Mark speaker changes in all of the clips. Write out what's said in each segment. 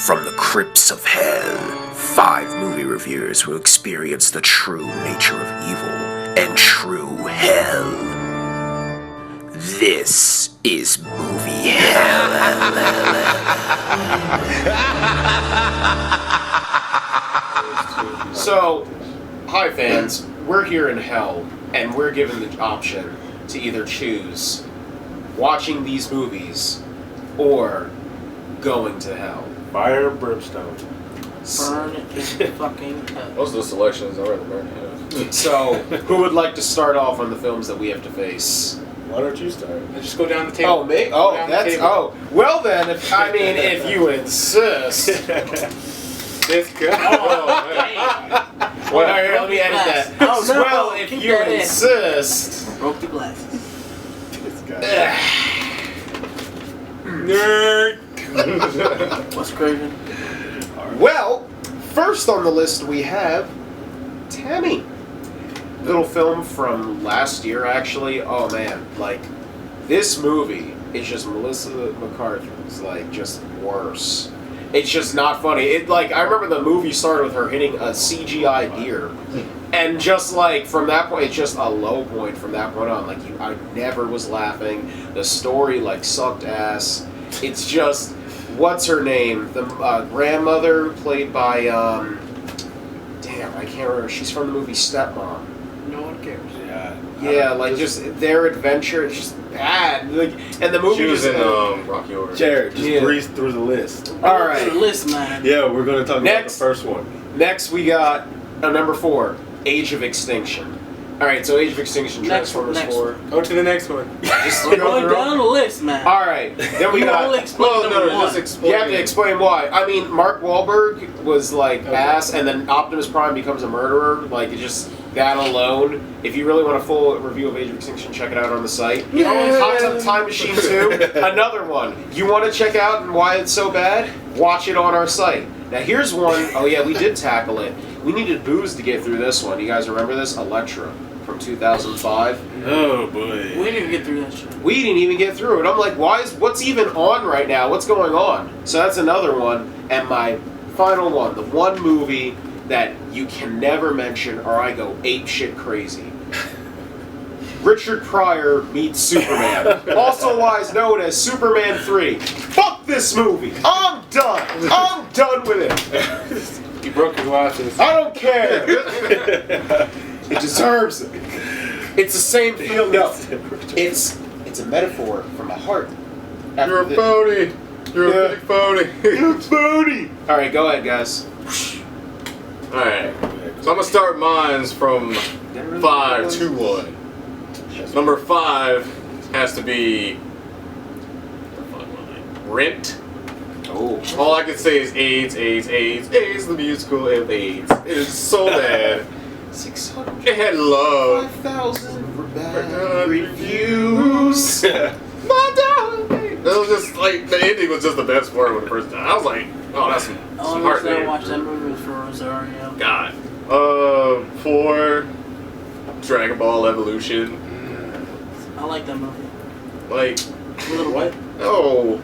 Speaker 1: From the crypts of hell, 5 movie reviewers will experience the true nature of evil and true hell. This is Movie Hell.
Speaker 2: So, hi fans, we're here in hell, and we're given the option to either choose watching these movies or going to hell.
Speaker 3: Fire and brimstone.
Speaker 4: Burn in fucking hell.
Speaker 5: Most of the selections are the burn hell.
Speaker 2: So, who would like to start off on the films that we have to face?
Speaker 3: Why don't you start?
Speaker 5: Just go down the table.
Speaker 2: Oh, me?
Speaker 5: Go
Speaker 2: Oh,
Speaker 5: down the
Speaker 2: that's...
Speaker 5: table.
Speaker 2: Oh, well then, if you insist.
Speaker 5: This guy.
Speaker 4: Oh, dang.
Speaker 2: Well, here, let me edit that.
Speaker 4: Oh, no,
Speaker 2: Well, if
Speaker 4: keep
Speaker 2: you
Speaker 4: that in.
Speaker 2: insist.
Speaker 4: Broke the glasses.
Speaker 3: This guy.
Speaker 5: Nerd.
Speaker 4: What's craving?
Speaker 2: Well, first on the list we have Tammy. Little film from last year, actually. Oh man, like this movie is just Melissa McCarthy's like just worse. It's just not funny. It like I remember the movie started with her hitting a CGI deer, and just like from that point, it's just a low point from that point on. Like I never was laughing. The story like sucked ass. It's just what's her name? The grandmother played by damn, I can't remember. She's from the movie Stepmom.
Speaker 4: No one cares.
Speaker 2: Yeah, like just their adventure. It's just bad. Like, and the movie
Speaker 5: She was
Speaker 2: just
Speaker 5: in Rocky Horror.
Speaker 3: Jared, just
Speaker 2: Yeah.
Speaker 3: breeze through the list.
Speaker 2: All right.
Speaker 4: To the list, man.
Speaker 3: Yeah, we're going to talk
Speaker 2: Next.
Speaker 3: about the first one.
Speaker 2: Next, we got number 4, Age of Extinction. All right, so Age of Extinction,
Speaker 4: Next
Speaker 2: Transformers
Speaker 4: one, next
Speaker 2: 4.
Speaker 5: Go to the next one.
Speaker 2: Just
Speaker 4: We're
Speaker 2: go
Speaker 4: going
Speaker 2: through
Speaker 4: down
Speaker 2: them.
Speaker 4: the list, man.
Speaker 2: All right, then we
Speaker 4: You
Speaker 2: got.
Speaker 4: only explain
Speaker 5: Well,
Speaker 4: number
Speaker 5: no,
Speaker 4: one.
Speaker 5: just explain.
Speaker 2: You have to explain why. I mean, Mark Wahlberg was like
Speaker 3: Okay.
Speaker 2: ass, and then Optimus Prime becomes a murderer. Like, it's just that alone. If you really want a full review of Age of Extinction, check it out on the site. Hot Tub Time Machine 2, another one. You want to check out and why it's so bad? Watch it on our site. Now here's one. Oh yeah, we did tackle it. We needed booze to get through this one. You guys remember this? Elektra from 2005.
Speaker 3: Oh, boy.
Speaker 4: We didn't even get through that shit.
Speaker 2: We didn't even get through it. I'm like, what's even on right now? What's going on? So that's another one. And my final one, the one movie that you can never mention or I go ape shit crazy. Richard Pryor meets Superman. Also otherwise known as Superman 3. Fuck this movie. I'm done. I'm done with it.
Speaker 5: He broke his glasses.
Speaker 2: I don't care. It deserves it. It's the same thing. No, it's a metaphor from my heart.
Speaker 5: You're a phony. You're
Speaker 2: Yeah.
Speaker 5: a big phony.
Speaker 2: You're phony. All right, go ahead, guys.
Speaker 5: Alright. So I'm going to start mines from 5 to 1. Number 5 has to be Rent.
Speaker 2: Oh.
Speaker 5: All I can say is AIDS, the musical of AIDS. It is so bad.
Speaker 2: 600.
Speaker 5: It had love.
Speaker 2: 5,000
Speaker 5: bad
Speaker 2: reviews.
Speaker 5: My darling. It was just like the ending was just the best part of the first time. I was like, oh, that's some
Speaker 4: The only
Speaker 5: heart
Speaker 4: reason I
Speaker 5: there.
Speaker 4: watched that movie was for Rosario.
Speaker 5: God. 4 Dragon Ball Evolution.
Speaker 4: I like that movie.
Speaker 5: Like,
Speaker 4: A little what?
Speaker 5: no.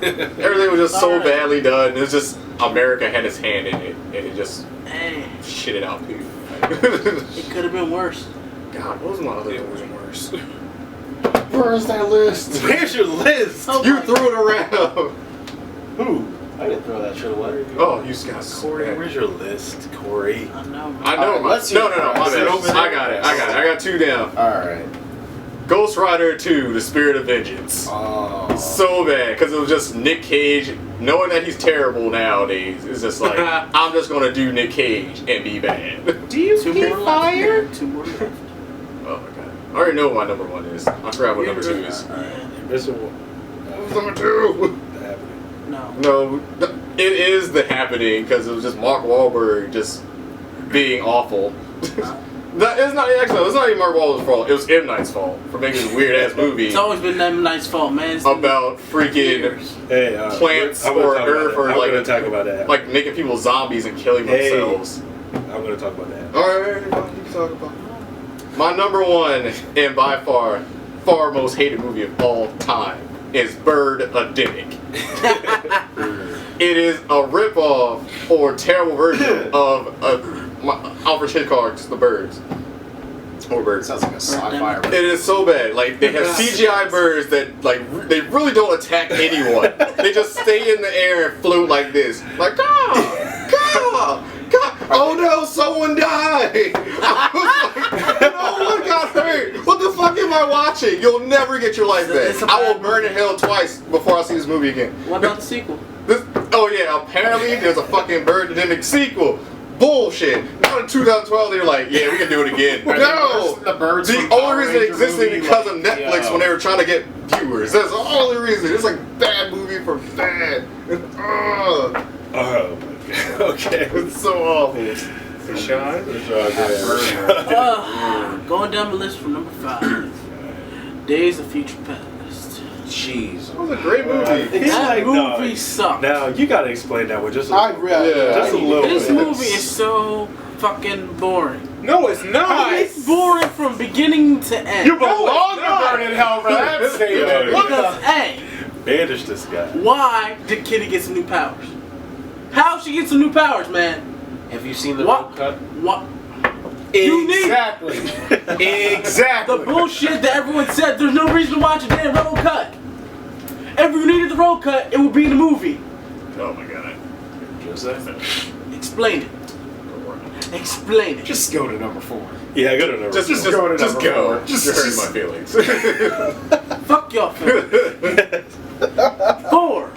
Speaker 5: Everything was just so
Speaker 4: Alright.
Speaker 5: badly done. It was just America had its hand in it, and it just
Speaker 4: Hey,
Speaker 5: shit it out too.
Speaker 4: it could have been worse.
Speaker 5: God, what was my other one?
Speaker 3: worse.
Speaker 5: Where's that list?
Speaker 3: Where's your list?
Speaker 4: Oh
Speaker 5: You
Speaker 4: my
Speaker 5: threw it around.
Speaker 3: Who?
Speaker 2: I didn't throw that shit away.
Speaker 5: Oh, you got
Speaker 3: Corey, where's your list, Corey?
Speaker 4: I know.
Speaker 5: I know.
Speaker 2: Alright, let's
Speaker 5: no,
Speaker 2: hear
Speaker 5: no,
Speaker 2: it.
Speaker 5: my
Speaker 2: Is it
Speaker 5: bad.
Speaker 2: over there?
Speaker 5: I got it. I got 2 down.
Speaker 2: All right.
Speaker 5: Ghost Rider 2: The Spirit of Vengeance.
Speaker 2: Oh.
Speaker 5: So bad because it was just Nick Cage. Knowing that he's terrible nowadays, it's just like I'm just gonna do Nick Cage and be bad.
Speaker 2: Do you
Speaker 4: Two
Speaker 2: get
Speaker 4: more
Speaker 2: fired?
Speaker 4: left. 2 more left.
Speaker 5: Oh my god! I already know what my number 1 is. I forgot what number 2 is.
Speaker 4: Yeah.
Speaker 3: Invisible.
Speaker 5: What's number 2?
Speaker 3: The Happening.
Speaker 4: No.
Speaker 5: No, it is The Happening because it was just Mark Wahlberg just being awful. It's not even Mark Wahlberg's fault. It was M. Night's fault for making this weird ass movie
Speaker 4: It's always been M. Night's fault, man. It's been
Speaker 5: about freaking
Speaker 4: years.
Speaker 3: Hey,
Speaker 5: plants
Speaker 3: I'm gonna
Speaker 5: or
Speaker 3: talk about
Speaker 5: earth
Speaker 3: that.
Speaker 5: or
Speaker 3: I'm
Speaker 5: like
Speaker 3: gonna talk about that.
Speaker 5: like making people zombies and killing
Speaker 3: Hey.
Speaker 5: themselves.
Speaker 3: I'm gonna talk about that.
Speaker 5: Alright, you can talk about it. My number 1 and by far most hated movie of all time is Birdemic. It is a ripoff or terrible version of Alfred Hitchcock's The Birds. Or Birds.
Speaker 2: Sounds like a sci-fi.
Speaker 5: It is so bad. Like, they have CGI birds that, like, they really don't attack anyone. They just stay in the air and float like this. Like, God! Oh no, someone died! I was like, no one got hurt! What the fuck am I watching? You'll never get your life
Speaker 4: It's
Speaker 5: back.
Speaker 4: a
Speaker 5: I will
Speaker 4: bad
Speaker 5: burn in hell twice before I see this movie again.
Speaker 4: What about the sequel?
Speaker 5: Oh yeah, apparently there's a fucking Birdemic sequel. Bullshit. Now in 2012 they're like, yeah, we can do it again. No!
Speaker 2: The birds.
Speaker 5: The
Speaker 2: from
Speaker 5: only
Speaker 2: Power
Speaker 5: reason it
Speaker 2: Ranger
Speaker 5: existed
Speaker 2: movie,
Speaker 5: because
Speaker 2: like,
Speaker 5: of Netflix
Speaker 2: yo.
Speaker 5: when they were trying to get viewers. That's the only reason. It's like bad movie for bad.
Speaker 3: Oh my god. Okay.
Speaker 5: It's so awful.
Speaker 3: Sean?
Speaker 4: Going down the list from number 5. Days of Future Past.
Speaker 2: Jeez.
Speaker 5: That was a great movie.
Speaker 3: It's
Speaker 4: That
Speaker 3: like,
Speaker 4: movie
Speaker 3: no,
Speaker 4: sucked.
Speaker 3: Now you gotta explain that one just a
Speaker 6: I really,
Speaker 5: Yeah.
Speaker 3: just a little
Speaker 4: This
Speaker 3: bit.
Speaker 4: movie is so fucking boring.
Speaker 6: No, it's not.
Speaker 4: It's boring from beginning to end.
Speaker 6: You belong to burn in hell for that
Speaker 3: Yeah.
Speaker 6: statement.
Speaker 4: Because A,
Speaker 3: Banish this guy.
Speaker 4: why did Kitty get some new powers? How she get some new powers, man?
Speaker 2: Have you seen the
Speaker 4: What?
Speaker 2: road cut?
Speaker 4: What? You need
Speaker 6: Exactly. Exactly.
Speaker 4: the bullshit that everyone said. There's no reason to watch a damn road cut. If you needed the road cut, it would be in the movie.
Speaker 5: Oh my god.
Speaker 4: Explain it. Explain it.
Speaker 2: Just go to number 4.
Speaker 3: Yeah, go to number
Speaker 5: Just
Speaker 3: four.
Speaker 5: go.
Speaker 2: Just go.
Speaker 5: You're hurting my feelings.
Speaker 4: Fuck y'all, film. 4.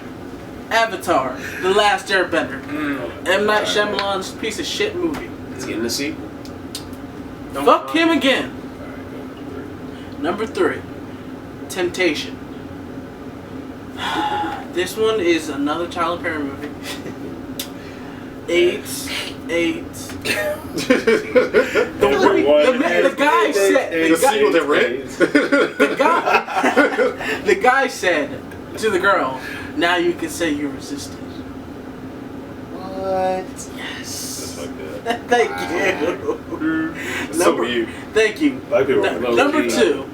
Speaker 4: Avatar: The Last Airbender. M. Night Shyamalan's piece of shit movie.
Speaker 2: It's getting a sequel.
Speaker 4: Fuck him again. Number 3. Temptation. This one is another Tyler Perry movie. 8. The guy said.
Speaker 5: The sequel to Rent?
Speaker 4: The guy said to the girl, "Now you can say you resisted."
Speaker 2: What?
Speaker 4: Yes.
Speaker 3: That's fucked up.
Speaker 4: Thank you.
Speaker 5: So weird.
Speaker 4: Thank you.
Speaker 3: Black people are low
Speaker 4: Number
Speaker 3: key.
Speaker 4: 2.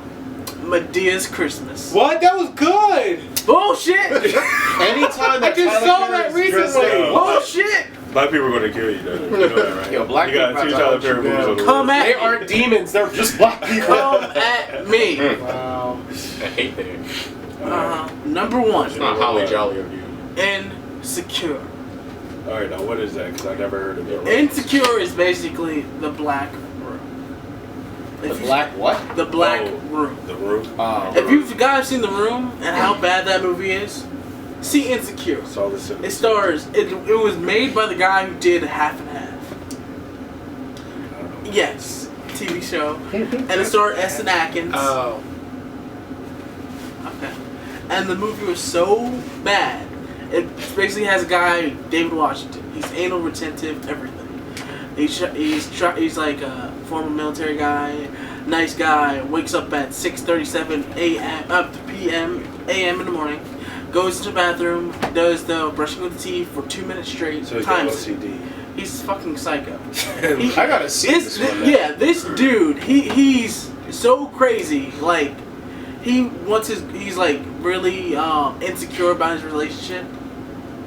Speaker 4: Medea's Christmas.
Speaker 6: What? That was good.
Speaker 4: Bullshit.
Speaker 2: Anytime that
Speaker 6: I just
Speaker 2: Tyler
Speaker 6: saw
Speaker 2: Perry's
Speaker 6: that
Speaker 2: dressed
Speaker 6: recently.
Speaker 2: up-
Speaker 4: Bullshit.
Speaker 3: Black people are gonna kill you, though. You know that, right?
Speaker 2: Yo, black
Speaker 3: you got
Speaker 2: people
Speaker 3: 2
Speaker 2: about to
Speaker 3: Tyler
Speaker 2: hunt you
Speaker 3: Perry movies
Speaker 2: down.
Speaker 3: on the
Speaker 4: Come
Speaker 3: list.
Speaker 4: at
Speaker 2: They
Speaker 4: me.
Speaker 2: aren't demons, they're just black people.
Speaker 4: Come at me.
Speaker 2: Wow.
Speaker 5: I hate that.
Speaker 4: Number 1.
Speaker 5: It's not Holly Jolly of you.
Speaker 4: Insecure.
Speaker 3: Alright, now what is that? Because I never heard of it.
Speaker 4: Insecure is basically the black room.
Speaker 2: The
Speaker 4: If you-
Speaker 2: black what?
Speaker 4: The black
Speaker 3: Oh.
Speaker 4: room.
Speaker 3: The Room?
Speaker 4: If you guys seen The Room and how bad that movie is, see Insecure.
Speaker 3: Saw this in
Speaker 4: It stars. It was made by the guy who did Half and Half. Yes, TV show, and it starred Essen Atkins.
Speaker 2: Oh.
Speaker 4: Okay, and the movie was so bad. It basically has a guy, David Washington. He's anal retentive, everything. He's like a former military guy, nice guy. Wakes up at 6:37 a.m. in the morning. Goes to the bathroom, does the brushing with the teeth for 2 minutes straight.
Speaker 3: So he's got
Speaker 4: times it.
Speaker 3: OCD.
Speaker 4: He's fucking psycho.
Speaker 2: I gotta see this one. man.
Speaker 4: Yeah, this dude, he's so crazy. Like, he's like really insecure about his relationship.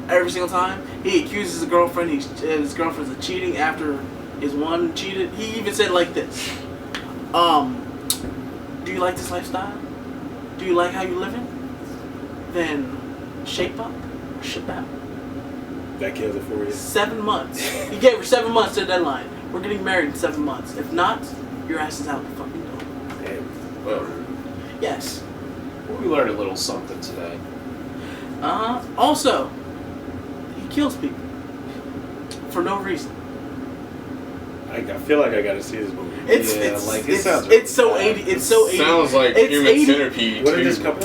Speaker 4: Every single time he accuses his girlfriend, his girlfriend's of cheating after his one cheated. He even said like this: "Do you like this lifestyle? Do you like how you living? Then shape up or ship out."
Speaker 3: That kills it for you.
Speaker 4: 7 months. He gave her 7 months to the deadline. We're getting married in 7 months. If not, your ass is out the fucking door.
Speaker 3: Damn.
Speaker 5: Well,
Speaker 4: Yes.
Speaker 2: We learned a little something today.
Speaker 4: Also, he kills people for no reason.
Speaker 3: I feel like I gotta see this movie.
Speaker 4: It's
Speaker 2: Yeah,
Speaker 4: it's
Speaker 2: like, it
Speaker 4: it's,
Speaker 2: sounds
Speaker 4: it's so
Speaker 2: really bad.
Speaker 4: 80. It's so 80.
Speaker 5: sounds like
Speaker 4: it's
Speaker 5: Human
Speaker 4: 80
Speaker 5: Centipede.
Speaker 3: When did
Speaker 5: too.
Speaker 3: this come out?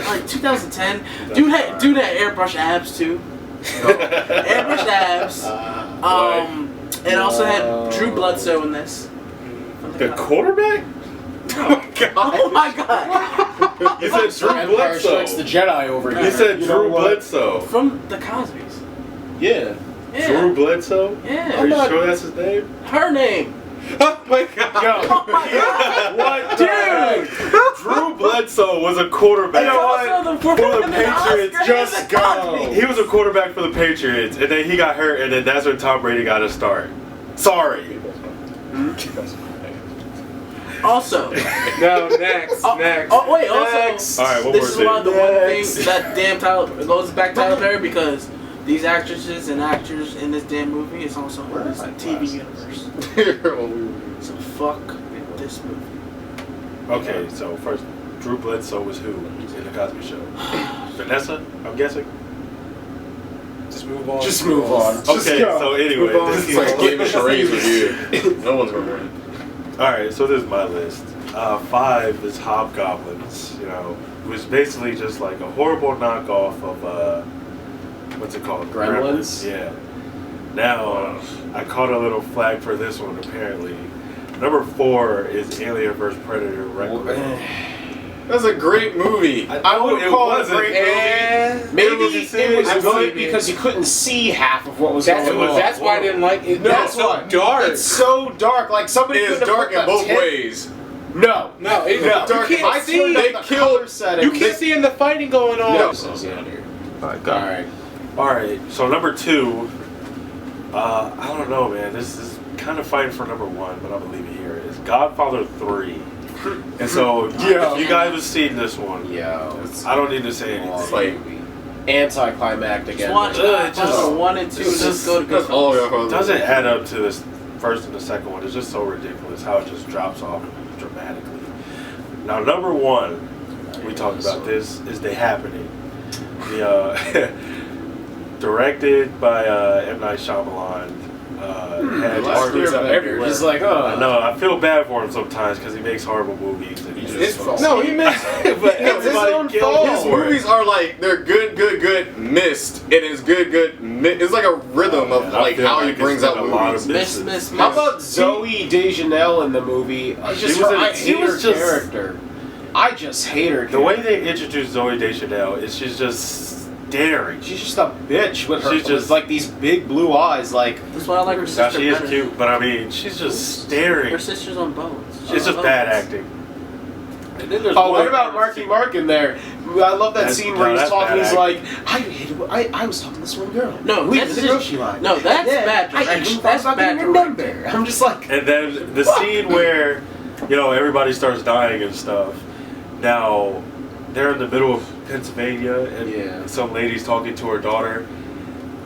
Speaker 4: Like 2010. Dude had airbrush abs too. Airbrush abs. It also had Drew Bledsoe in this.
Speaker 3: The quarterback?
Speaker 4: Oh my god!
Speaker 3: You said Drew
Speaker 2: Empire Strikes the
Speaker 3: Bledsoe.
Speaker 2: Jedi over here.
Speaker 3: You said
Speaker 2: You know
Speaker 3: Drew
Speaker 2: what?
Speaker 3: Bledsoe.
Speaker 4: From the Cosbys.
Speaker 2: Yeah.
Speaker 4: Yeah.
Speaker 3: Drew Bledsoe?
Speaker 4: Yeah.
Speaker 3: Are you sure that's his name?
Speaker 4: Her name.
Speaker 3: Oh my god.
Speaker 4: Oh my god!
Speaker 3: What, dude? Drew Bledsoe was a quarterback
Speaker 4: Also,
Speaker 3: for the Patriots.
Speaker 6: Just go.
Speaker 3: He was a quarterback for the Patriots, and then he got hurt, and then that's when Tom Brady got a start. Sorry.
Speaker 4: Also,
Speaker 6: No, next. Next.
Speaker 4: oh wait,
Speaker 6: Next.
Speaker 4: also,
Speaker 3: All right, one
Speaker 4: this
Speaker 3: more
Speaker 4: is one of
Speaker 3: thing.
Speaker 4: the one
Speaker 6: Next.
Speaker 4: things that damn Tyler goes back to Tyler Perry because these actresses and actors in this damn movie is also in this TV universe. So fuck this movie.
Speaker 3: Okay, so first, Drew Bledsoe was who in the Cosby Show? Vanessa, I'm guessing.
Speaker 6: Just move on.
Speaker 2: Just move on. Just
Speaker 3: Okay,
Speaker 2: go.
Speaker 3: so anyway,
Speaker 6: Move on.
Speaker 3: this
Speaker 5: It's
Speaker 3: is
Speaker 5: like a game of charades with you. No one's gonna win.
Speaker 3: all right. So this is my list. 5 is Hobgoblins. You know, it was basically just like a horrible knockoff of what's it called?
Speaker 2: Gremlins?
Speaker 3: Yeah. Now I caught a little flag for this one apparently. Number 4 is Alien vs Predator Requiem.
Speaker 5: That's a great movie.
Speaker 2: I would call it a
Speaker 3: wasn't.
Speaker 2: great movie. Maybe it was good because you couldn't see half of what was
Speaker 6: That's,
Speaker 2: going on.
Speaker 6: that's why I didn't like it.
Speaker 2: No,
Speaker 6: That's so
Speaker 2: what?
Speaker 6: dark.
Speaker 2: It's so dark. Like somebody
Speaker 5: It
Speaker 2: could
Speaker 5: is
Speaker 2: have
Speaker 5: dark
Speaker 2: put
Speaker 5: in
Speaker 2: the
Speaker 5: both
Speaker 2: tip-
Speaker 5: ways.
Speaker 2: No,
Speaker 6: No, it,
Speaker 2: no.
Speaker 5: dark.
Speaker 6: you
Speaker 2: I
Speaker 6: can't see.
Speaker 2: turned up
Speaker 5: They
Speaker 2: the
Speaker 5: killed-
Speaker 2: color setting.
Speaker 6: You can't see in the fighting going on.
Speaker 5: No.
Speaker 2: All right.
Speaker 3: All right. So number 2. I don't know, man. This is kind of fighting for number 1, but I'm gonna leave it here. Is Godfather 3. And so,
Speaker 2: Yeah.
Speaker 3: you guys have seen this one.
Speaker 2: Yo,
Speaker 3: I don't need to say anything.
Speaker 5: It's like
Speaker 2: anticlimactic
Speaker 4: Just
Speaker 2: again.
Speaker 4: watch
Speaker 3: just-
Speaker 4: Godfather 1 and 2.
Speaker 3: it's
Speaker 4: Just go to
Speaker 5: that's
Speaker 4: Goodfellas.
Speaker 5: all y'all call
Speaker 3: It doesn't add up to this first and the second one. It's just so ridiculous how it just drops off dramatically. Now, number 1, we talked about this, is The Happening. The directed by M. Night Shyamalan. Had
Speaker 2: Last
Speaker 3: Martin-
Speaker 2: year, everywhere. Just like, oh.
Speaker 3: I know. I feel bad for him sometimes because he makes horrible movies and he
Speaker 2: It's
Speaker 3: just
Speaker 2: false.
Speaker 6: No, he makes.
Speaker 3: but
Speaker 2: It's his
Speaker 3: everybody
Speaker 2: own
Speaker 3: kills
Speaker 2: fault.
Speaker 3: him
Speaker 5: His
Speaker 3: for it.
Speaker 5: movies are like they're good, missed. It is good. It's like a rhythm
Speaker 3: Oh,
Speaker 5: of
Speaker 3: man, I
Speaker 5: like
Speaker 3: feel
Speaker 5: how
Speaker 3: like
Speaker 5: he
Speaker 3: it's
Speaker 5: brings
Speaker 3: been
Speaker 5: out
Speaker 3: a lot of
Speaker 5: movies.
Speaker 4: Miss.
Speaker 2: How about Zoe Deschanel in the movie? I just
Speaker 3: was
Speaker 2: I
Speaker 3: a-
Speaker 2: hate
Speaker 3: she
Speaker 2: her
Speaker 3: was just-
Speaker 2: character. I just hate her.
Speaker 3: The way
Speaker 2: character.
Speaker 3: they introduced Zoe Deschanel is she's just staring.
Speaker 2: She's just a bitch with her.
Speaker 3: She's just-
Speaker 2: with like these big blue eyes. Like
Speaker 4: That's why I like her
Speaker 3: Now
Speaker 4: sister
Speaker 3: she is
Speaker 4: better.
Speaker 3: cute, but I mean, she's just staring.
Speaker 4: Her sister's on Bones.
Speaker 3: It's just bad acting. And then there's
Speaker 2: oh,
Speaker 3: one-
Speaker 2: what about Marky Mark in there? I love that
Speaker 3: That's-
Speaker 2: scene
Speaker 3: no,
Speaker 2: where he's
Speaker 3: that's
Speaker 2: talking.
Speaker 3: bad
Speaker 2: He's like, I was talking to this one girl.
Speaker 4: No,
Speaker 2: we
Speaker 4: that's
Speaker 2: in the
Speaker 4: just-
Speaker 2: grocery line.
Speaker 4: no, that's
Speaker 2: Yeah,
Speaker 4: bad
Speaker 2: I
Speaker 4: direction.
Speaker 2: even
Speaker 4: That's
Speaker 2: thought about
Speaker 4: bad
Speaker 2: getting her number. I'm just like,
Speaker 3: And then the scene where, you know, everybody starts dying and stuff. Now, they're in the middle of Pennsylvania, and
Speaker 2: Yeah.
Speaker 3: some lady's talking to her daughter.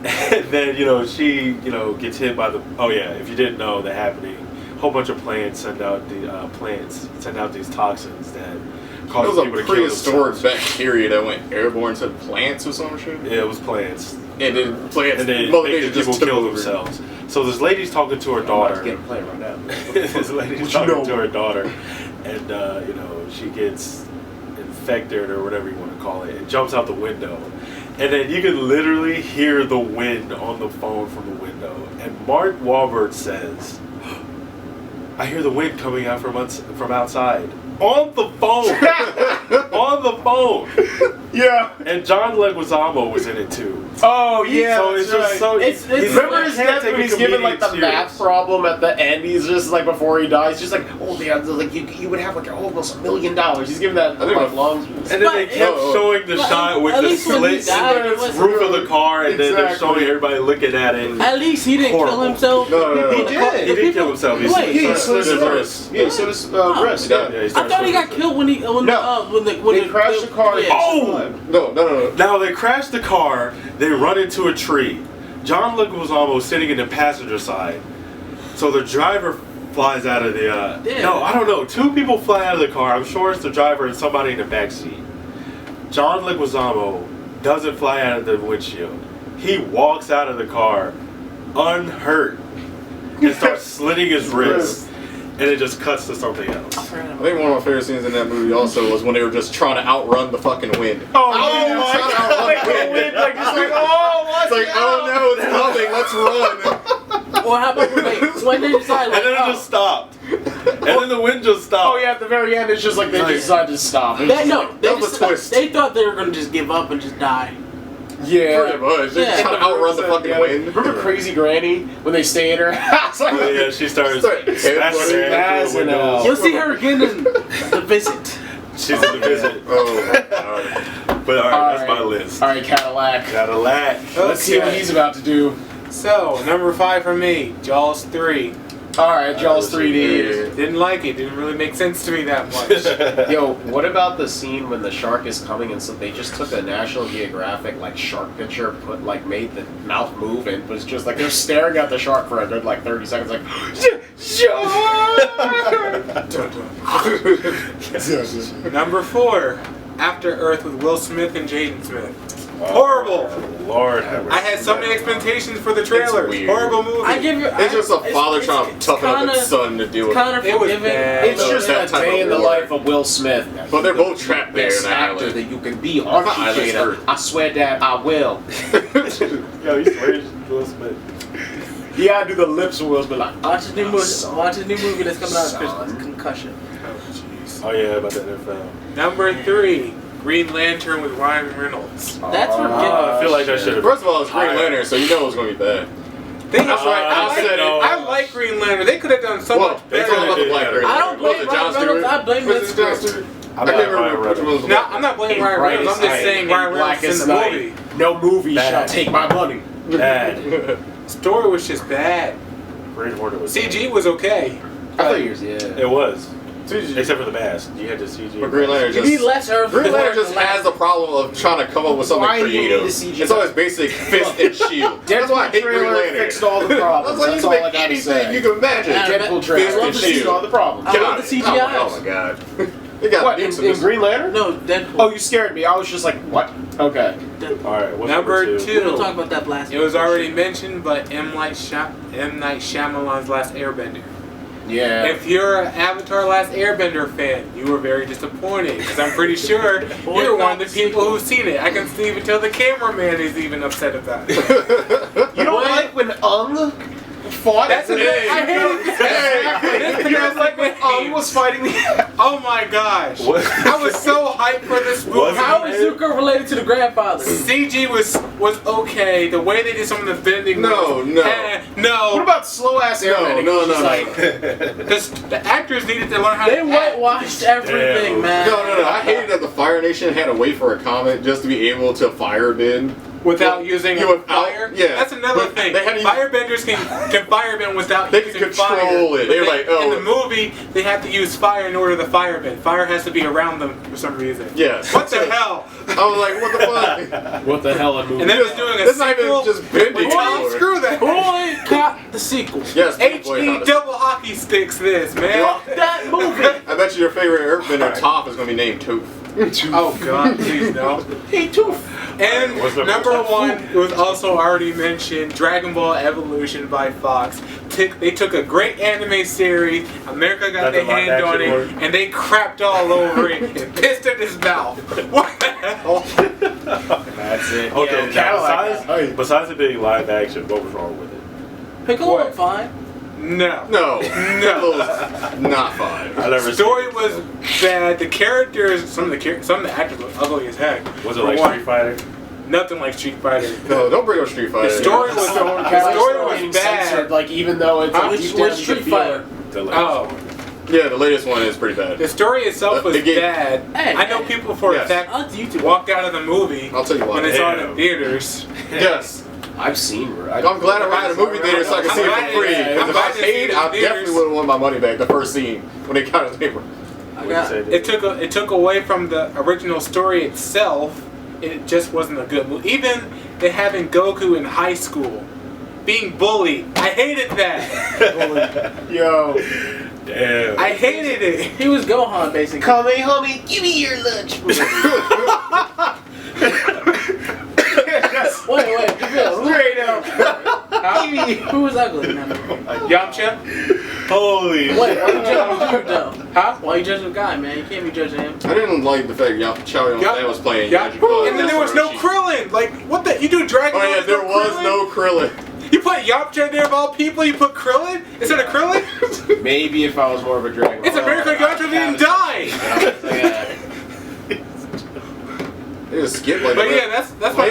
Speaker 3: And then, you know, she, you know, gets hit by the. Oh yeah, if you didn't know, The Happening. A whole bunch of plants send out these toxins that
Speaker 5: It
Speaker 3: cause
Speaker 5: was
Speaker 3: people
Speaker 5: a
Speaker 3: to kill
Speaker 5: prehistoric
Speaker 3: themselves.
Speaker 5: bacteria that went airborne to plants or some shit.
Speaker 3: Yeah, it was plants,
Speaker 5: And then plants,
Speaker 3: and they
Speaker 5: Mother
Speaker 3: make
Speaker 5: Nature
Speaker 3: the people
Speaker 5: just took
Speaker 3: kill
Speaker 5: over.
Speaker 3: themselves. So this lady's talking to her
Speaker 2: I'm about to
Speaker 3: daughter.
Speaker 2: get a plane right now.
Speaker 3: This lady's
Speaker 2: What you
Speaker 3: talking
Speaker 2: know?
Speaker 3: to her daughter, and you know, she gets infected or whatever you want to call it, and jumps out the window, and then you can literally hear the wind on the phone from the window. And Mark Wahlberg says, "I hear the wind coming out from outside." On the phone, on the phone.
Speaker 2: Yeah.
Speaker 3: And John Leguizamo was in it too.
Speaker 2: Oh yeah.
Speaker 3: So it's
Speaker 2: that's
Speaker 3: just
Speaker 2: right.
Speaker 3: so.
Speaker 4: It's-
Speaker 3: he's-
Speaker 2: Remember
Speaker 3: you
Speaker 2: his
Speaker 3: can't
Speaker 2: death
Speaker 3: take
Speaker 2: when
Speaker 3: a
Speaker 2: he's given like the
Speaker 3: comedian
Speaker 2: math
Speaker 3: serious.
Speaker 2: problem at the end? He's just like before he dies, just like, oh yeah, like you would have like almost $1 million. He's giving that
Speaker 5: I think
Speaker 2: like
Speaker 5: my-
Speaker 2: long.
Speaker 3: And then they
Speaker 4: But-
Speaker 3: kept
Speaker 5: Oh.
Speaker 3: showing the
Speaker 4: But
Speaker 3: shot with
Speaker 4: at
Speaker 3: the
Speaker 4: least when he
Speaker 3: slit
Speaker 4: died,
Speaker 3: in
Speaker 4: it
Speaker 3: the
Speaker 4: was-
Speaker 3: roof of the car, and then they're
Speaker 2: Exactly.
Speaker 3: showing everybody looking at it.
Speaker 4: At least he didn't
Speaker 3: Horrible.
Speaker 4: kill himself.
Speaker 5: No.
Speaker 2: He did.
Speaker 3: He did kill himself. He
Speaker 4: Wait,
Speaker 2: Yeah,
Speaker 3: slit
Speaker 2: so
Speaker 3: his
Speaker 2: does
Speaker 3: wrist.
Speaker 2: Yeah, so does wrist.
Speaker 5: Yeah.
Speaker 3: Yeah, he
Speaker 4: I
Speaker 3: started
Speaker 4: thought he got
Speaker 3: slitting
Speaker 4: killed when he when
Speaker 2: They
Speaker 4: the
Speaker 2: crashed the car.
Speaker 4: Yeah.
Speaker 3: Oh!
Speaker 5: No.
Speaker 3: Now they crash the car, they run into a tree. John Leguizamo sitting in the passenger side. So the driver flies out of the
Speaker 4: Yeah.
Speaker 3: No, I don't know. 2 people fly out of the car. I'm sure it's the driver and somebody in the back seat. John Leguizamo doesn't fly out of the windshield. He walks out of the car unhurt and starts slitting his wrist. And it just cuts to something else.
Speaker 5: I think one of my favorite scenes in that movie also was when they were just trying to outrun the fucking wind.
Speaker 2: Oh,
Speaker 5: my
Speaker 2: trying to
Speaker 5: God.
Speaker 2: outrun the wind, like just like oh,
Speaker 5: It's like, oh no, it's coming, let's run.
Speaker 4: Or how about when they decide like,
Speaker 3: And then it just stopped. And then the wind just stopped.
Speaker 2: Oh yeah, at the very end, it's just like they
Speaker 3: Like-
Speaker 2: decided to stop. It's
Speaker 4: They,
Speaker 2: just
Speaker 4: no,
Speaker 2: like-
Speaker 4: they,
Speaker 5: that was a
Speaker 4: just,
Speaker 5: twist.
Speaker 4: they thought they were gonna just give up and just die.
Speaker 2: Yeah.
Speaker 5: Pretty much. They're
Speaker 4: Yeah.
Speaker 5: trying to outrun the fucking
Speaker 2: Yeah.
Speaker 5: wind.
Speaker 2: Remember Crazy Granny when they stay in her house?
Speaker 3: Yeah, she starts
Speaker 5: Start
Speaker 3: smashing her head through the window.
Speaker 4: You'll see her again in The Visit.
Speaker 3: She's in the visit.
Speaker 5: Oh my god.
Speaker 3: But alright, that's my list.
Speaker 2: All right, Cadillac.
Speaker 3: Cadillac.
Speaker 2: Let's see what he's about to do.
Speaker 6: So, number 5 for me, Jaws 3.
Speaker 2: All right, Jaws 3D.
Speaker 6: Didn't like it. Didn't really make sense to me that much.
Speaker 2: Yo, what about the scene when the shark is coming and so they just took a National Geographic like shark picture, made the mouth move and was just like they're staring at the shark for a good like 30 seconds, like shark.
Speaker 6: Number 4, After Earth with Will Smith and Jaden Smith. Horrible.
Speaker 3: Lord have mercy.
Speaker 6: I had so many expectations for the trailer.
Speaker 5: It's weird.
Speaker 6: Horrible movie.
Speaker 4: I give you.
Speaker 5: It's just a father trying to toughen up his son to deal with it.
Speaker 4: Kind of
Speaker 6: It was
Speaker 4: forgiving.
Speaker 6: bad.
Speaker 2: It's
Speaker 5: No,
Speaker 2: just
Speaker 5: that
Speaker 2: a
Speaker 5: type
Speaker 2: day
Speaker 5: of
Speaker 2: in the
Speaker 5: war.
Speaker 2: life of Will Smith.
Speaker 5: But they're both trapped there
Speaker 2: Best
Speaker 5: in that
Speaker 2: actor
Speaker 5: island.
Speaker 2: that you can be on
Speaker 5: The island's
Speaker 2: Jada.
Speaker 5: hurt.
Speaker 2: I swear, Dad, I will.
Speaker 3: Yo, he's swears Will Smith.
Speaker 2: You gotta do the lips of Will Smith like.
Speaker 4: Watch his new movie.
Speaker 2: Son.
Speaker 4: Watch his new movie that's coming out at
Speaker 2: Son.
Speaker 4: Christmas. Concussion.
Speaker 6: Oh, jeez.
Speaker 3: Oh yeah, about the NFL.
Speaker 6: Number 3, Green Lantern with Ryan Reynolds.
Speaker 4: That's for
Speaker 3: I feel like that should have.
Speaker 5: First of all, it's Green Lantern, so you know it's going to be bad.
Speaker 6: That's
Speaker 3: right, I said it.
Speaker 6: I like Green Lantern. They could have done so
Speaker 5: Well,
Speaker 6: much
Speaker 5: they
Speaker 6: better.
Speaker 5: talking about the black Green
Speaker 4: I
Speaker 5: Lantern.
Speaker 4: don't blame
Speaker 5: Was it John
Speaker 4: Ryan Reynolds,
Speaker 5: Stewart?
Speaker 4: I blame
Speaker 5: Was
Speaker 4: this
Speaker 5: it John
Speaker 4: script.
Speaker 5: Stewart?
Speaker 3: I'm
Speaker 5: I
Speaker 3: not
Speaker 5: can't
Speaker 3: Ryan
Speaker 5: remember which one was the
Speaker 6: No,
Speaker 5: black.
Speaker 6: I'm not blaming
Speaker 2: In
Speaker 6: Ryan Reynolds. I'm just
Speaker 2: brightest
Speaker 6: saying
Speaker 2: night,
Speaker 6: Ryan
Speaker 2: in
Speaker 6: Reynolds
Speaker 2: blackest
Speaker 6: in the
Speaker 2: night,
Speaker 6: movie.
Speaker 2: no movie
Speaker 3: Bad.
Speaker 2: shall take my money.
Speaker 3: Bad.
Speaker 6: Story was just bad.
Speaker 3: Green Hornet was.
Speaker 6: CG was okay.
Speaker 2: I thought you was, yeah.
Speaker 3: It was.
Speaker 5: CG.
Speaker 3: Except for the mask. You had the CG.
Speaker 5: But Green Lantern
Speaker 4: You need
Speaker 5: just...
Speaker 4: less Earth.
Speaker 5: Green Lantern just
Speaker 4: less-
Speaker 5: has the problem of trying to come up with something
Speaker 2: Why do you need
Speaker 5: creative.
Speaker 2: the CG?
Speaker 5: It's always basic fist and shield. That's why I hate Green
Speaker 2: Trailer
Speaker 5: Lantern.
Speaker 2: fixed all the
Speaker 5: That's
Speaker 2: problems.
Speaker 5: like
Speaker 2: That's
Speaker 5: you
Speaker 2: all
Speaker 5: can
Speaker 2: I
Speaker 5: make
Speaker 2: gotta
Speaker 5: anything
Speaker 2: say.
Speaker 5: you can imagine.
Speaker 4: Yeah,
Speaker 2: Deadpool
Speaker 5: Fist
Speaker 2: trailer
Speaker 5: and
Speaker 2: fixed
Speaker 5: shield.
Speaker 2: all the problems.
Speaker 4: I love the CGI.
Speaker 5: Oh my god. They got
Speaker 2: What,
Speaker 5: nukes
Speaker 2: in
Speaker 5: this.
Speaker 2: Green Lantern?
Speaker 4: No, Deadpool.
Speaker 2: Oh, you scared me. I was just like, what? Okay.
Speaker 4: Deadpool.
Speaker 3: All right. What's
Speaker 6: Number
Speaker 3: number
Speaker 6: 2.
Speaker 4: We don't talk about that last.
Speaker 6: It was already mentioned, but M. Night Shyamalan's Last Airbender.
Speaker 2: Yeah.
Speaker 6: If you're an Avatar Last Airbender fan, you were very disappointed because I'm pretty sure
Speaker 4: Boy,
Speaker 6: you're one
Speaker 4: not
Speaker 6: of the
Speaker 4: the
Speaker 6: people
Speaker 4: sequel.
Speaker 6: who've seen it. I can even tell the cameraman is even upset about it.
Speaker 2: You don't like when fought?
Speaker 6: That's
Speaker 2: Hey,
Speaker 6: I hate it.
Speaker 2: You don't like when was fighting the...
Speaker 6: Oh my gosh!
Speaker 3: What?
Speaker 6: I was so hyped for this movie.
Speaker 3: Was it?
Speaker 4: How is Zuko related to the grandfather?
Speaker 6: CG was okay. The way they did some of the bending.
Speaker 5: No,
Speaker 6: was,
Speaker 5: no.
Speaker 6: no.
Speaker 2: What about slow-ass airbending?
Speaker 5: No,
Speaker 2: It's just
Speaker 5: no.
Speaker 2: like,
Speaker 6: The actors needed to learn how
Speaker 4: They
Speaker 6: to act.
Speaker 4: whitewashed everything,
Speaker 3: Damn.
Speaker 4: man.
Speaker 5: No. I hated that the Fire Nation had to wait for a comet just to be able to fire bend.
Speaker 6: Without
Speaker 5: Well,
Speaker 6: using
Speaker 5: yeah,
Speaker 6: a
Speaker 5: without-
Speaker 6: fire?
Speaker 5: yeah.
Speaker 6: That's another
Speaker 5: But
Speaker 6: thing.
Speaker 5: they had to use-
Speaker 6: Firebenders can firebend without
Speaker 5: They can
Speaker 6: using
Speaker 5: control
Speaker 6: fire.
Speaker 5: it.
Speaker 6: But
Speaker 5: They're like, oh.
Speaker 6: In the movie, they have to use fire in order to firebend. Fire has to be around them for some reason.
Speaker 5: Yeah.
Speaker 6: What the hell?
Speaker 5: I was like, what the fuck?
Speaker 2: what the hell a movie?
Speaker 6: And then it was doing a
Speaker 5: That's not
Speaker 6: sequel.
Speaker 5: even just bending
Speaker 6: Well,
Speaker 5: anymore.
Speaker 6: screw that.
Speaker 4: Boy, caught the sequel.
Speaker 5: Yes,
Speaker 6: H.E.
Speaker 5: boy,
Speaker 6: double hockey sticks this, man.
Speaker 4: That movie.
Speaker 5: I bet you your favorite Earthbender Toph is going to be named Tooth.
Speaker 6: Oh God, please no.
Speaker 4: He too.
Speaker 6: And
Speaker 3: What's
Speaker 6: number
Speaker 3: number
Speaker 6: 1, it was also already mentioned, Dragon Ball Evolution by Fox. They took a great anime series, America got
Speaker 3: Got
Speaker 6: their
Speaker 3: the live
Speaker 6: hand on
Speaker 3: action
Speaker 6: it,
Speaker 3: one.
Speaker 6: and they crapped all over it and pissed in his mouth. What the hell?
Speaker 2: That's it.
Speaker 3: Okay.
Speaker 2: Yeah,
Speaker 3: Now,
Speaker 2: Cadillac.
Speaker 3: besides it being live action, what was wrong with it?
Speaker 4: Piccolo
Speaker 6: What?
Speaker 4: looked fine.
Speaker 6: No.
Speaker 5: No.
Speaker 6: No.
Speaker 5: Not fine.
Speaker 3: I never.
Speaker 6: The story
Speaker 3: seen it,
Speaker 6: was
Speaker 3: so.
Speaker 6: bad. The characters, some of the actors look ugly as heck.
Speaker 3: Was it
Speaker 6: For
Speaker 3: like
Speaker 6: one,
Speaker 3: Street Fighter?
Speaker 6: Nothing like Street Fighter.
Speaker 5: No, don't bring up Street Fighter.
Speaker 6: The story was
Speaker 2: Getting
Speaker 6: bad.
Speaker 2: censored, like, even though it's like,
Speaker 4: Which
Speaker 2: deep down
Speaker 4: was
Speaker 2: you
Speaker 4: Street
Speaker 2: can feel
Speaker 4: Fighter?
Speaker 2: it.
Speaker 3: The latest
Speaker 6: Oh.
Speaker 3: one.
Speaker 5: Yeah, the latest one is pretty bad.
Speaker 6: The story itself was
Speaker 5: The game.
Speaker 6: bad.
Speaker 4: Hey,
Speaker 6: I know people for a
Speaker 5: Yes.
Speaker 6: fact
Speaker 4: On YouTube.
Speaker 6: walked out of the movie
Speaker 5: I'll tell you
Speaker 6: when
Speaker 5: why.
Speaker 6: they saw it in
Speaker 3: Damn.
Speaker 6: theaters.
Speaker 5: Yes.
Speaker 2: I've seen.
Speaker 5: I'm glad I ran to the movie theater so I can
Speaker 6: I'm
Speaker 5: see it
Speaker 6: glad
Speaker 5: for free.
Speaker 6: it-
Speaker 5: Because
Speaker 6: I'm
Speaker 5: if I
Speaker 6: glad it's
Speaker 5: paid,
Speaker 6: in
Speaker 5: I
Speaker 6: theaters.
Speaker 5: definitely would have won my money back the first scene when they got it paper.
Speaker 4: I
Speaker 3: What'd you
Speaker 4: got.
Speaker 3: say, dude?
Speaker 6: It took away from the original story itself. It just wasn't a good movie. Even they having Goku in high school being bullied. I hated that.
Speaker 2: Yo.
Speaker 3: Damn.
Speaker 6: I hated it.
Speaker 4: He was Gohan basically.
Speaker 2: Homie, give me your lunch.
Speaker 4: Wait.
Speaker 2: Straight up.
Speaker 4: Who was ugly in that movie?
Speaker 6: Yamcha?
Speaker 3: Holy.
Speaker 4: Wait, why you judging dude though?
Speaker 6: Huh?
Speaker 4: Why you judging the guy, man? You can't be judging him.
Speaker 5: I didn't like the fact Chow Yun Fat was playing Yajica.
Speaker 6: And then there was no Krillin. Like, what the? You do Dragon
Speaker 5: Oh
Speaker 6: Ball?
Speaker 5: yeah,
Speaker 6: there's
Speaker 5: there was
Speaker 6: Krillin?
Speaker 5: no Krillin.
Speaker 6: You put Yamcha there of all people. You put Krillin instead of Krillin.
Speaker 2: Maybe if I was more of a Dragon Ball.
Speaker 6: It's a miracle Yamcha didn't die.
Speaker 2: Yeah.
Speaker 5: They just skip like
Speaker 6: But
Speaker 5: that.
Speaker 6: yeah, that's why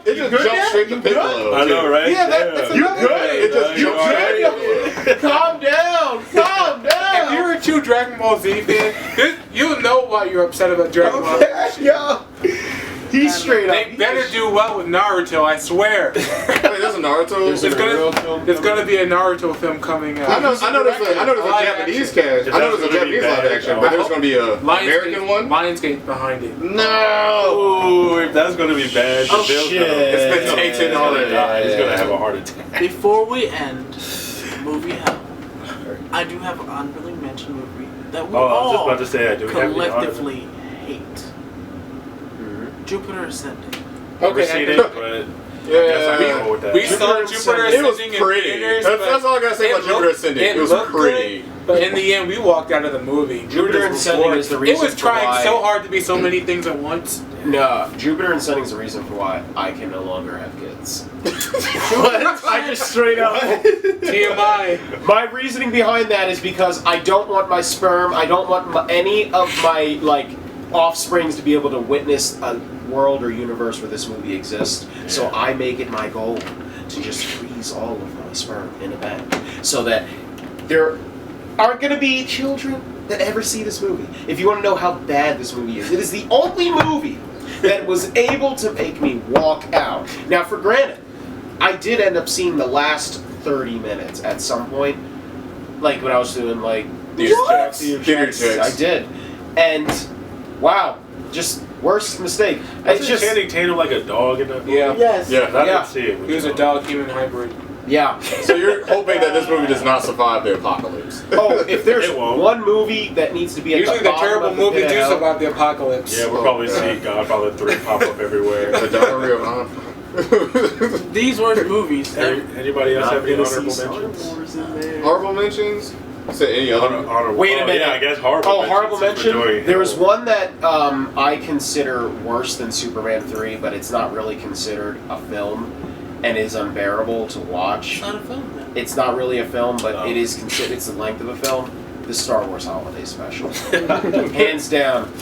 Speaker 5: It just jumped straight to Piccolo.
Speaker 3: I know, right?
Speaker 6: Yeah, that's
Speaker 3: You
Speaker 6: another thing.
Speaker 5: It just jumped straight.
Speaker 2: Calm down. Calm
Speaker 6: If
Speaker 2: down.
Speaker 6: you're a true Dragon Ball Z fan, you'll know why you're upset about Dragon Ball.
Speaker 2: Yeah. He's straight up.
Speaker 6: They better do well with Naruto, I swear.
Speaker 5: Wait, there's a Naruto.
Speaker 2: There's a real film
Speaker 6: There's gonna be a Naruto film coming out.
Speaker 5: I know there's a
Speaker 6: Live
Speaker 5: Japanese
Speaker 6: action.
Speaker 5: cast. I know there's a Japanese live action, but there's gonna be a American one.
Speaker 6: Lionsgate behind it.
Speaker 5: No.
Speaker 3: Ooh, if that's gonna be bad,
Speaker 2: Oh,
Speaker 3: Bill's
Speaker 2: shit.
Speaker 3: gonna,
Speaker 5: It's been taken already.
Speaker 3: He's gonna have a heart attack.
Speaker 4: Before we end movie hell, I do have an honorably mentioned movie that we
Speaker 3: Oh, I was just
Speaker 4: all
Speaker 3: about to say, I do have the
Speaker 4: collectively hate. Jupiter Ascending.
Speaker 3: Never seen it, but I guess I can go with that.
Speaker 6: We saw Jupiter
Speaker 5: It was
Speaker 6: Ascending in
Speaker 5: pretty.
Speaker 6: theaters.
Speaker 5: That's all I gotta say about Jupiter Ascending. It was
Speaker 6: looked
Speaker 5: pretty.
Speaker 6: good, but in the end, we walked out of the movie.
Speaker 2: Jupiter Ascending is the reason
Speaker 6: It was
Speaker 2: for
Speaker 6: trying
Speaker 2: why-
Speaker 6: so hard to be so many things at once.
Speaker 2: No, Jupiter Ascending is the reason for why I can no longer have kids. I just straight up.
Speaker 6: TMI.
Speaker 2: My reasoning behind that is because I don't want my sperm, I don't want any of my offsprings to be able to witness a world or universe where this movie exists. So I make it my goal to just freeze all of my sperm in a bag, so that there aren't going to be children that ever see this movie. If you want to know how bad this movie is, it is the only movie that was able to make me walk out. Now, for granted, I did end up seeing the last 30 minutes at some point, like when I was doing
Speaker 5: Theater
Speaker 2: what?
Speaker 5: checks.
Speaker 2: I did, and wow, just worst mistake. It's
Speaker 3: Isn't
Speaker 2: just
Speaker 3: Channing Tatum like a dog in that movie?
Speaker 6: Yeah.
Speaker 2: yes,
Speaker 5: Yeah.
Speaker 3: I
Speaker 2: yeah.
Speaker 3: didn't see it.
Speaker 6: He was a dog-human hybrid.
Speaker 2: Yeah.
Speaker 5: So you're hoping that this movie does not survive the apocalypse?
Speaker 2: Oh, if there's
Speaker 3: It won't.
Speaker 2: one movie that needs to be at
Speaker 6: Usually
Speaker 2: the
Speaker 6: the
Speaker 2: bottom
Speaker 6: terrible
Speaker 2: of the
Speaker 6: movie
Speaker 2: pit of
Speaker 6: do
Speaker 2: hell-
Speaker 6: survive the apocalypse.
Speaker 3: Yeah, we'll probably see Godfather 3 pop up everywhere.
Speaker 5: The Diary of Anna.
Speaker 4: These were the movies. that-
Speaker 3: Anybody else
Speaker 2: Not
Speaker 3: have any
Speaker 2: gonna
Speaker 3: honorable
Speaker 2: see Star
Speaker 3: mentions?
Speaker 2: Wars in there.
Speaker 5: Horrible mentions? Say any other.
Speaker 3: Honorable.
Speaker 2: Wait a minute.
Speaker 3: Yeah, I guess horrible.
Speaker 2: Oh, horrible
Speaker 3: since we're
Speaker 2: mention.
Speaker 3: doing
Speaker 2: There was
Speaker 3: hell.
Speaker 2: one that I consider worse than Superman 3, but it's not really considered a film and is unbearable to watch.
Speaker 4: It's not a film then.
Speaker 2: It's not really a film, but
Speaker 3: Oh.
Speaker 2: it is considered. It's the length of a film. The Star Wars Holiday Special, hands down.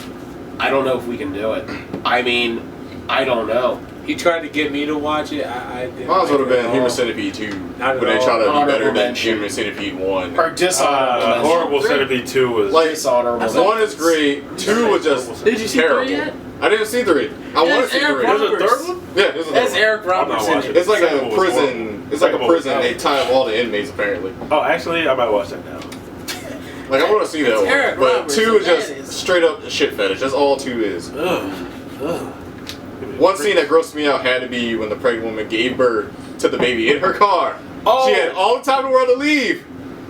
Speaker 2: I don't know if we can do it. I mean, I don't know.
Speaker 6: He tried to get me to watch it. I didn't.
Speaker 5: Might as well have been
Speaker 6: like it
Speaker 5: Human
Speaker 6: at all.
Speaker 5: Centipede 2.
Speaker 6: Not at
Speaker 5: When they
Speaker 6: all.
Speaker 5: try to be
Speaker 2: Honorable
Speaker 5: better than
Speaker 2: mention.
Speaker 5: Human Centipede 1.
Speaker 2: Or dishonorable. mention.
Speaker 3: Horrible Centipede 2 was.
Speaker 5: Like,
Speaker 2: Dishonorable.
Speaker 5: 1 is great, 2 was just
Speaker 4: Did you see
Speaker 5: terrible.
Speaker 4: 3 yet?
Speaker 5: I didn't see 3. I want to
Speaker 4: That's
Speaker 5: see
Speaker 4: Eric
Speaker 5: 3.
Speaker 3: There's a
Speaker 4: Roberts.
Speaker 3: third one?
Speaker 5: Yeah, there's a
Speaker 4: That's
Speaker 5: third
Speaker 4: Eric Roberts
Speaker 3: not
Speaker 4: in
Speaker 3: watching
Speaker 4: it.
Speaker 5: It's like
Speaker 3: Second
Speaker 5: a
Speaker 3: one was
Speaker 5: prison.
Speaker 3: horrible.
Speaker 5: It's like a
Speaker 3: Second
Speaker 5: prison.
Speaker 3: one was
Speaker 5: They tie up all the inmates apparently.
Speaker 3: Oh, actually, I might watch that now.
Speaker 5: Like I want to see that one,
Speaker 4: Eric
Speaker 5: but
Speaker 4: Roberts,
Speaker 5: 2 is
Speaker 4: that
Speaker 5: just
Speaker 4: is-
Speaker 5: straight up shit fetish. That's all 2 is.
Speaker 3: Ugh.
Speaker 5: One scene that grossed me out had to be when the pregnant woman gave birth to the baby in her car.
Speaker 2: Oh.
Speaker 5: She had all the time in the world to leave.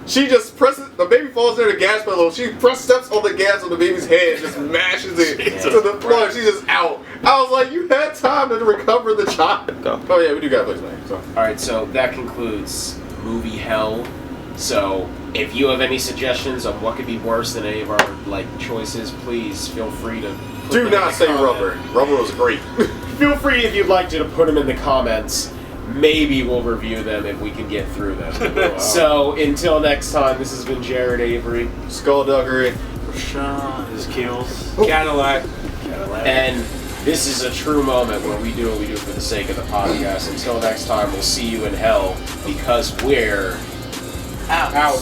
Speaker 5: She just presses, the baby falls near the gas pedal. She steps on the gas on the baby's head, just mashes it to the floor. She's just out. I was like, you had time to recover the child. Oh yeah, we do got place, man. So.
Speaker 2: All right, so that concludes movie hell. So if you have any suggestions on what could be worse than any of our choices, please feel free to. put
Speaker 5: Do
Speaker 2: them in
Speaker 5: not
Speaker 2: the
Speaker 5: say
Speaker 2: comment.
Speaker 5: rubber. Rubber was great.
Speaker 2: Feel free if you'd like to put them in the comments. Maybe we'll review them if we can get through them. So until next time, this has been Jared Avery,
Speaker 5: Skullduggery.
Speaker 4: Sean.
Speaker 3: His kills.
Speaker 6: Cadillac.
Speaker 2: and this is a true moment where we do what we do for the sake of the podcast. Until next time, we'll see you in hell because we're
Speaker 4: Out.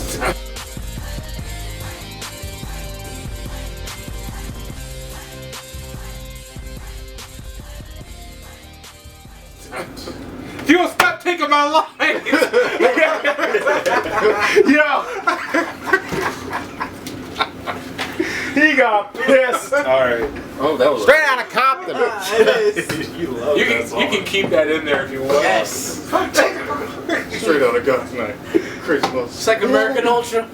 Speaker 6: If you don't stop taking my life.
Speaker 2: Yo! He got pissed.
Speaker 3: Alright.
Speaker 5: Oh, that was
Speaker 2: Straight out of Compton.
Speaker 3: You love
Speaker 6: You
Speaker 3: that
Speaker 6: can you can keep that in there if you want.
Speaker 4: Yes.
Speaker 5: straight out of guns tonight. Crazy close.
Speaker 4: It's like American Ultra.